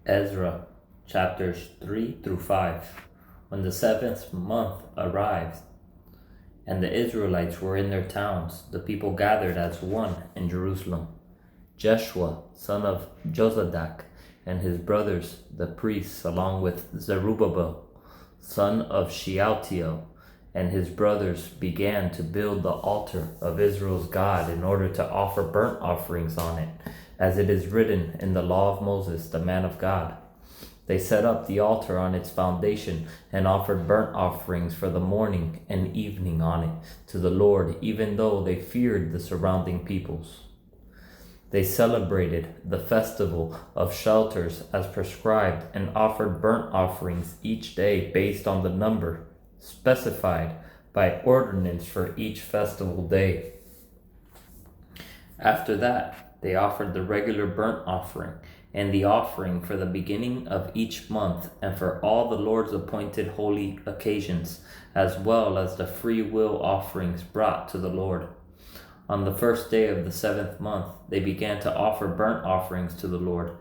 Ezra, chapters 3 through 5. When the 7th month arrived, and the Israelites were in their towns, the people gathered as one in Jerusalem. Jeshua, son of Jozadak, and his brothers, the priests, along with Zerubbabel, son of Shealtiel, and his brothers, began to build the altar of Israel's God in order to offer burnt offerings on it, as it is written in the law of Moses, the man of God. They set up the altar on its foundation and offered burnt offerings for the morning and evening on it to the Lord, even though they feared the surrounding peoples. They celebrated the festival of shelters as prescribed and offered burnt offerings each day based on the number specified by ordinance for each festival day. After that, they offered the regular burnt offering and the offering for the beginning of each month and for all the Lord's appointed holy occasions, as well as the free will offerings brought to the Lord. On the first day of the 7th month, they began to offer burnt offerings to the Lord,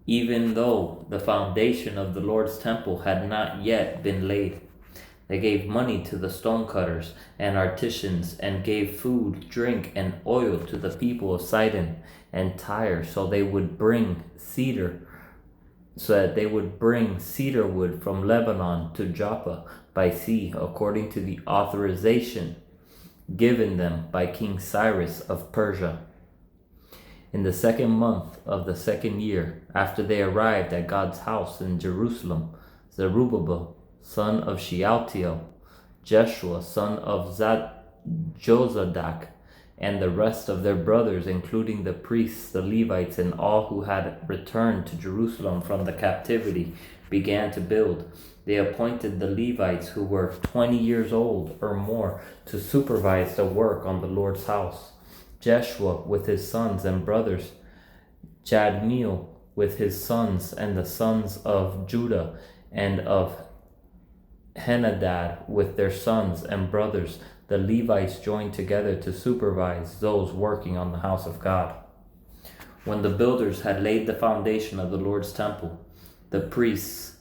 even though the foundation of the Lord's temple had not yet been laid. They gave money to the stonecutters and artisans, and gave food, drink, and oil to the people of Sidon and Tyre, so that they would bring cedar wood from Lebanon to Joppa by sea, according to the authorization given them by King Cyrus of Persia. In the 2nd month of the 2nd year, after they arrived at God's house in Jerusalem, Zerubbabel, son of Shealtiel, Jeshua, son of Jozadak, and the rest of their brothers, including the priests, the Levites, and all who had returned to Jerusalem from the captivity, began to build. They appointed the Levites, who were 20 years old or more, to supervise the work on the Lord's house. Jeshua with his sons and brothers, Jadmiel with his sons, and the sons of Judah and of Henadad with their sons and brothers, the Levites joined together to supervise those working on the house of God. When the builders had laid the foundation of the Lord's temple, the priests,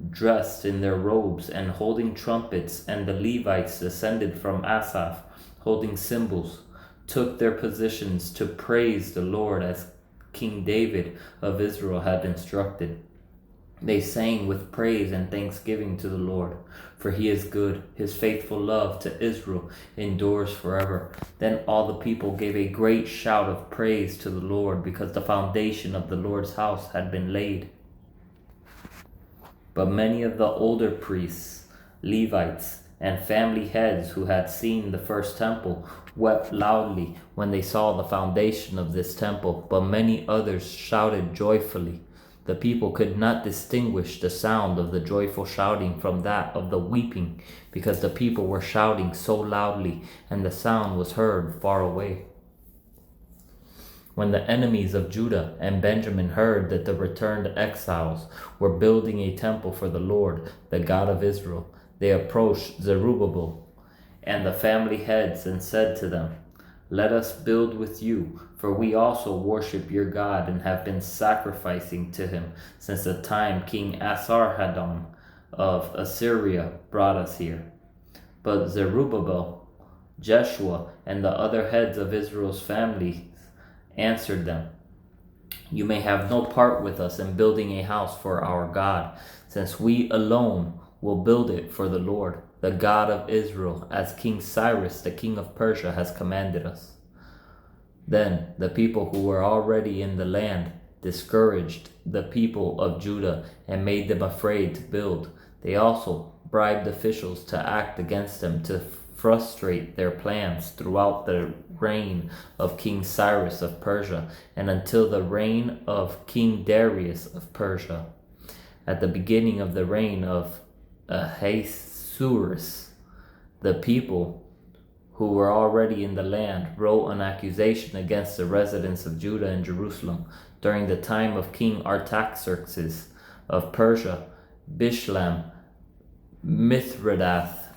dressed in their robes and holding trumpets, and the Levites descended from Asaph, holding cymbals, took their positions to praise the Lord as King David of Israel had instructed. They sang with praise and thanksgiving to the Lord, for he is good. His faithful love to Israel endures forever. Then all the people gave a great shout of praise to the Lord, because the foundation of the Lord's house had been laid. But many of the older priests, Levites, and family heads who had seen the first temple wept loudly when they saw the foundation of this temple, but many others shouted joyfully. The people could not distinguish the sound of the joyful shouting from that of the weeping, because the people were shouting so loudly, and the sound was heard far away. When the enemies of Judah and Benjamin heard that the returned exiles were building a temple for the Lord, the God of Israel, they approached Zerubbabel and the family heads and said to them, "Let us build with you, for we also worship your God and have been sacrificing to him since the time King Esarhaddon of Assyria brought us here." But Zerubbabel, Jeshua, and the other heads of Israel's families answered them, "You may have no part with us in building a house for our God, since we alone will build it for the Lord, the God of Israel, as King Cyrus, the king of Persia, has commanded us." Then the people who were already in the land discouraged the people of Judah and made them afraid to build. They also bribed officials to act against them to frustrate their plans throughout the reign of King Cyrus of Persia and until the reign of King Darius of Persia. At the beginning of the reign of Ahasuerus, the people who were already in the land wrote an accusation against the residents of Judah and Jerusalem. During the time of King Artaxerxes of Persia, Bishlam, Mithredath,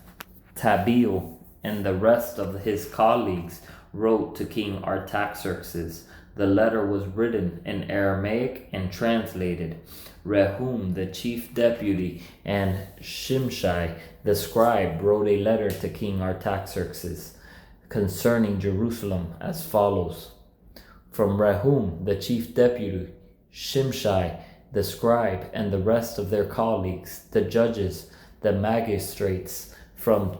Tabeel, and the rest of his colleagues wrote to King Artaxerxes, The letter was written in Aramaic and translated. Rehum, the chief deputy, and Shimshai, the scribe, wrote a letter to King Artaxerxes concerning Jerusalem as follows. From Rehum, the chief deputy, Shimshai, the scribe, and the rest of their colleagues, the judges, the magistrates, from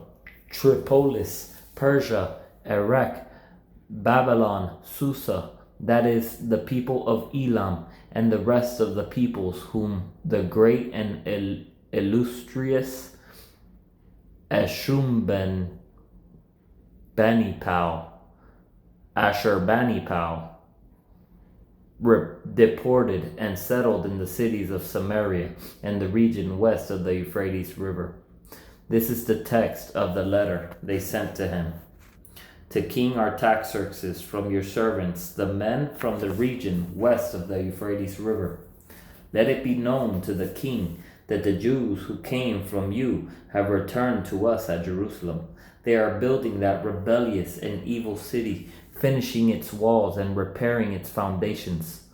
Tripolis, Persia, Erech, Babylon, Susa, that is, the people of Elam, and the rest of the peoples whom the great and illustrious Ashurbanipal deported and settled in the cities of Samaria and the region west of the Euphrates River. This is the text of the letter they sent to him. To King Artaxerxes, from your servants, the men from the region west of the Euphrates River. Let it be known to the king that the Jews who came from you have returned to us at Jerusalem. They are building that rebellious and evil city, finishing its walls and repairing its foundations.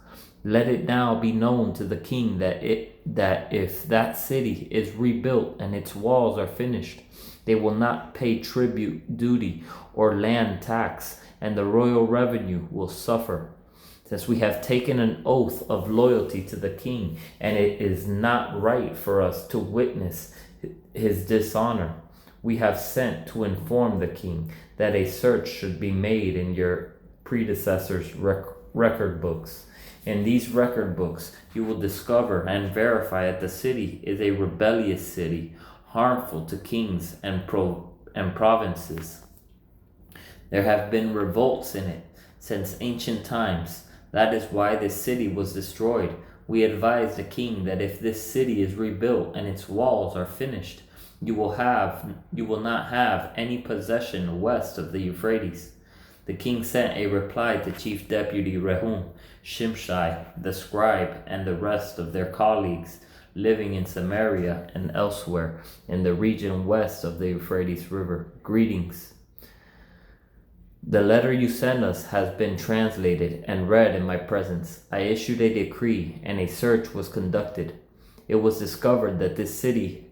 Let it now be known to the king that if that city is rebuilt and its walls are finished, they will not pay tribute, duty, or land tax, and the royal revenue will suffer. Since we have taken an oath of loyalty to the king, and it is not right for us to witness his dishonor, we have sent to inform the king that a search should be made in your predecessors' record books. In these record books, you will discover and verify that the city is a rebellious city, harmful to kings and provinces. There have been revolts in it since ancient times. That is why this city was destroyed. We advise the king that if this city is rebuilt and its walls are finished, you will not have any possession west of the Euphrates. The king sent a reply to Chief Deputy Rehum, Shimshai, the scribe, and the rest of their colleagues living in Samaria and elsewhere in the region west of the Euphrates River. Greetings. The letter you sent us has been translated and read in my presence. I issued a decree, and a search was conducted. It was discovered that this city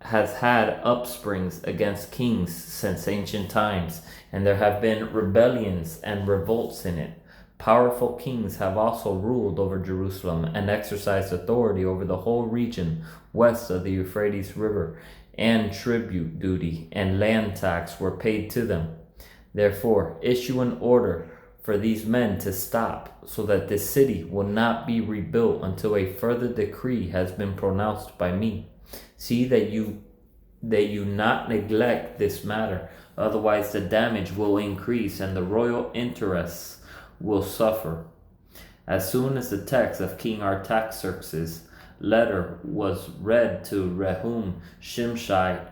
has had upsprings against kings since ancient times, and there have been rebellions and revolts in it. Powerful kings have also ruled over Jerusalem and exercised authority over the whole region west of the Euphrates River, and tribute duty and land tax were paid to them. Therefore, issue an order for these men to stop, so that this city will not be rebuilt until a further decree has been pronounced by me. See that you not neglect this matter, otherwise the damage will increase and the royal interests will suffer. As soon as the text of King Artaxerxes' letter was read to Rehum, Shimshai,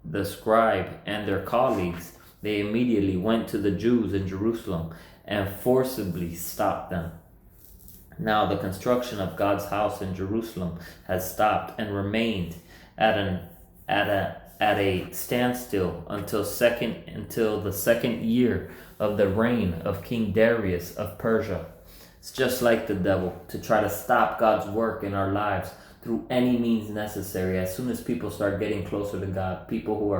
the scribe, and their colleagues, they immediately went to the Jews in Jerusalem and forcibly stopped them. Now the construction of God's house in Jerusalem has stopped and remained at a standstill until the second year of the reign of King Darius of Persia. It's just like the devil to try to stop God's work in our lives through any means necessary. As soon as people start getting closer to God, people who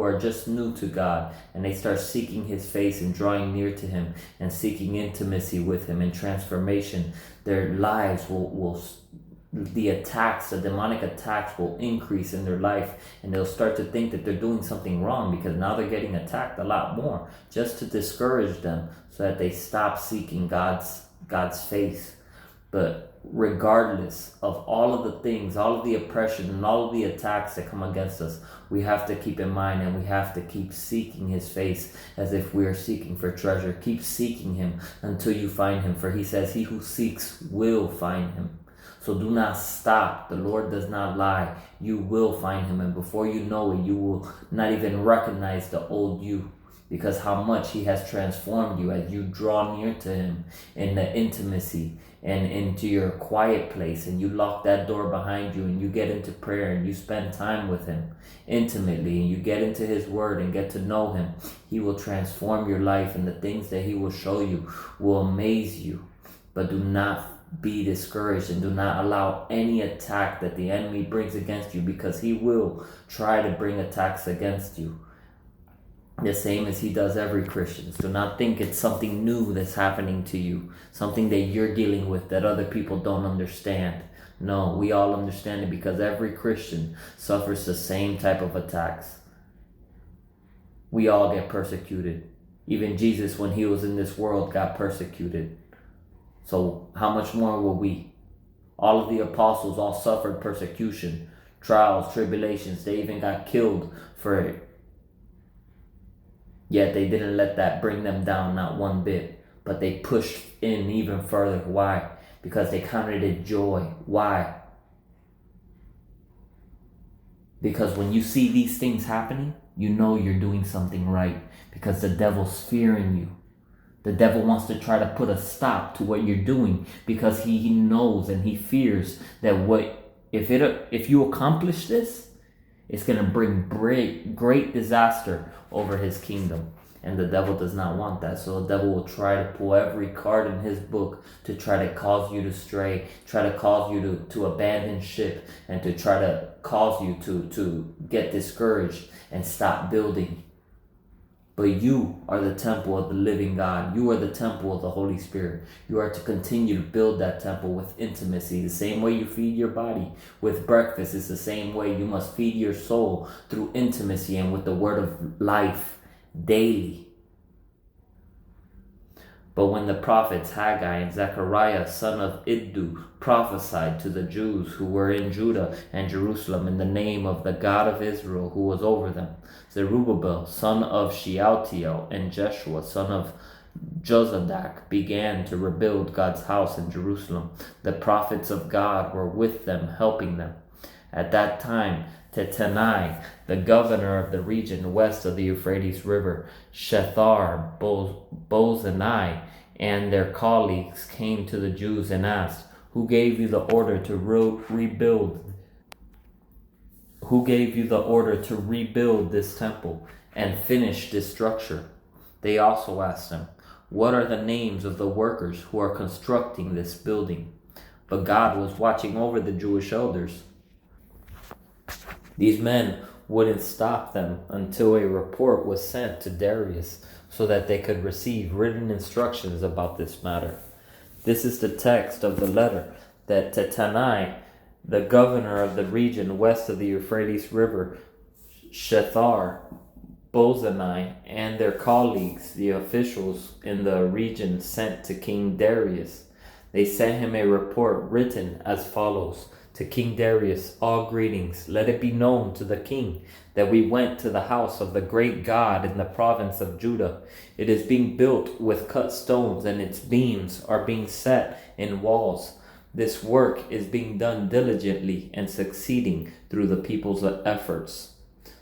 are just new to God, and they start seeking his face and drawing near to him and seeking intimacy with him and transformation, their lives the demonic attacks will increase in their life, and they'll start to think that they're doing something wrong because now they're getting attacked a lot more, just to discourage them so that they stop seeking God's face. But regardless of all of the things, all of the oppression and all of the attacks that come against us, we have to keep in mind, and we have to keep seeking his face as if we are seeking for treasure. Keep seeking him until you find him, for he says, he who seeks will find him. So do not stop. The Lord does not lie. You will find him, and before you know it, you will not even recognize the old you, because how much he has transformed you as you draw near to him in the intimacy and into your quiet place, and you lock that door behind you and you get into prayer and you spend time with him intimately, and you get into his word and get to know him. He will transform your life, and the things that he will show you will amaze you. But do not be discouraged and do not allow any attack that the enemy brings against you, because he will try to bring attacks against you. The same as he does every Christian. Do not think it's something new that's happening to you, something that you're dealing with that other people don't understand. No, we all understand it, because every Christian suffers the same type of attacks. We all get persecuted. Even Jesus, when he was in this world, got persecuted. So how much more will we? All of the apostles all suffered persecution, trials, tribulations. They even got killed for it. Yet they didn't let that bring them down, not one bit. But they pushed in even further. Why? Because they counted it joy. Why? Because when you see these things happening, you know you're doing something right. Because the devil's fearing you. The devil wants to try to put a stop to what you're doing, because he knows and he fears that if you accomplish this, it's going to bring great disaster over his kingdom. And the devil does not want that. So the devil will try to pull every card in his book to try to cause you to stray, try to cause you to abandon ship, and to try to cause you to get discouraged and stop building. But you are the temple of the living God. You are the temple of the Holy Spirit. You are to continue to build that temple with intimacy. The same way you feed your body with breakfast is the same way you must feed your soul through intimacy and with the word of life daily. But when the prophets Haggai and Zechariah, son of Iddu, prophesied to the Jews who were in Judah and Jerusalem in the name of the God of Israel who was over them, Zerubbabel, son of Shealtiel, and Jeshua, son of Jozadak, began to rebuild God's house in Jerusalem. The prophets of God were with them, helping them. At that time, Tattenai, the governor of the region west of the Euphrates River, Shethar, Bozenai, and their colleagues came to the Jews and asked, "Who gave you the order to rebuild? Who gave you the order to rebuild this temple and finish this structure?" They also asked him, "What are the names of the workers who are constructing this building?" But God was watching over the Jewish elders. These men wouldn't stop them until a report was sent to Darius so that they could receive written instructions about this matter. This is the text of the letter that Tattenai, the governor of the region west of the Euphrates River, Shethar, Bozenai, and their colleagues, the officials in the region, sent to King Darius. They sent him a report written as follows. To King Darius, all greetings. Let it be known to the king that we went to the house of the great God in the province of Judah. It is being built with cut stones, and its beams are being set in walls. This work is being done diligently and succeeding through the people's efforts.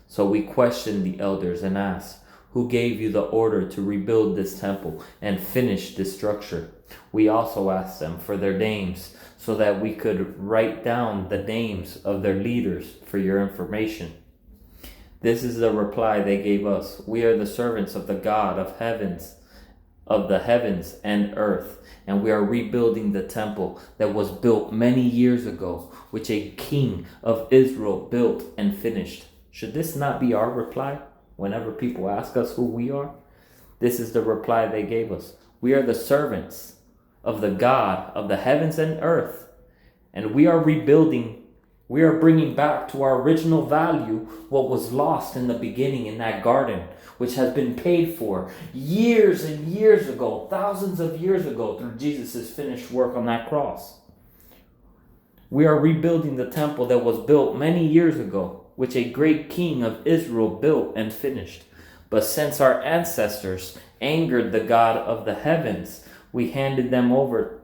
So we questioned the elders and asked, "Who gave you the order to rebuild this temple and finish this structure?" We also asked them for their names, so that we could write down the names of their leaders for your information. This is the reply they gave us. "We are the servants of the God of the heavens and earth, and we are rebuilding the temple that was built many years ago, which a king of Israel built and finished." Should this not be our reply whenever people ask us who we are? This is the reply they gave us. "We are the servants of the God of the heavens and earth, and we are rebuilding. We are bringing back to our original value what was lost in the beginning in that garden, which has been paid for years and years ago, thousands of years ago, through Jesus' finished work on that cross. We are rebuilding the temple that was built many years ago, which a great king of Israel built and finished. But since our ancestors angered the God of the heavens, he handed them over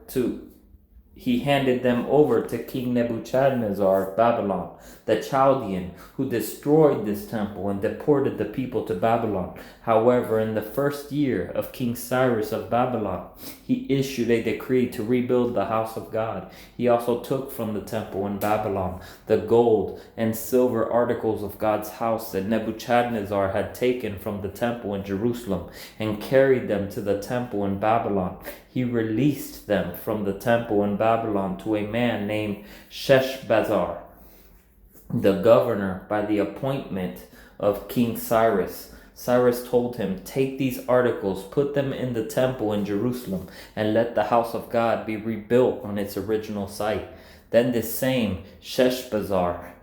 to King Nebuchadnezzar of Babylon, the Chaldean, who destroyed this temple and deported the people to Babylon. However, in the first year of King Cyrus of Babylon, he issued a decree to rebuild the house of God. He also took from the temple in Babylon the gold and silver articles of God's house that Nebuchadnezzar had taken from the temple in Jerusalem and carried them to the temple in Babylon. He released them from the temple in Babylon to a man named Sheshbazzar, the governor, by the appointment of King Cyrus. Cyrus told him, "Take these articles, put them in the temple in Jerusalem, and let the house of God be rebuilt on its original site." Then this same Sheshbazzar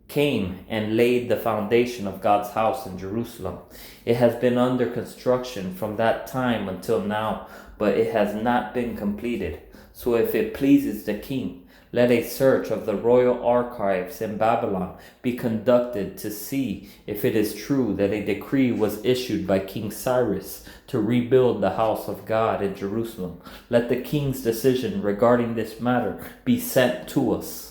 came and laid the foundation of God's house in Jerusalem. It has been under construction from that time until now, but it has not been completed. So if it pleases the king, let a search of the royal archives in Babylon be conducted to see if it is true that a decree was issued by King Cyrus to rebuild the house of God in Jerusalem. Let the king's decision regarding this matter be sent to us.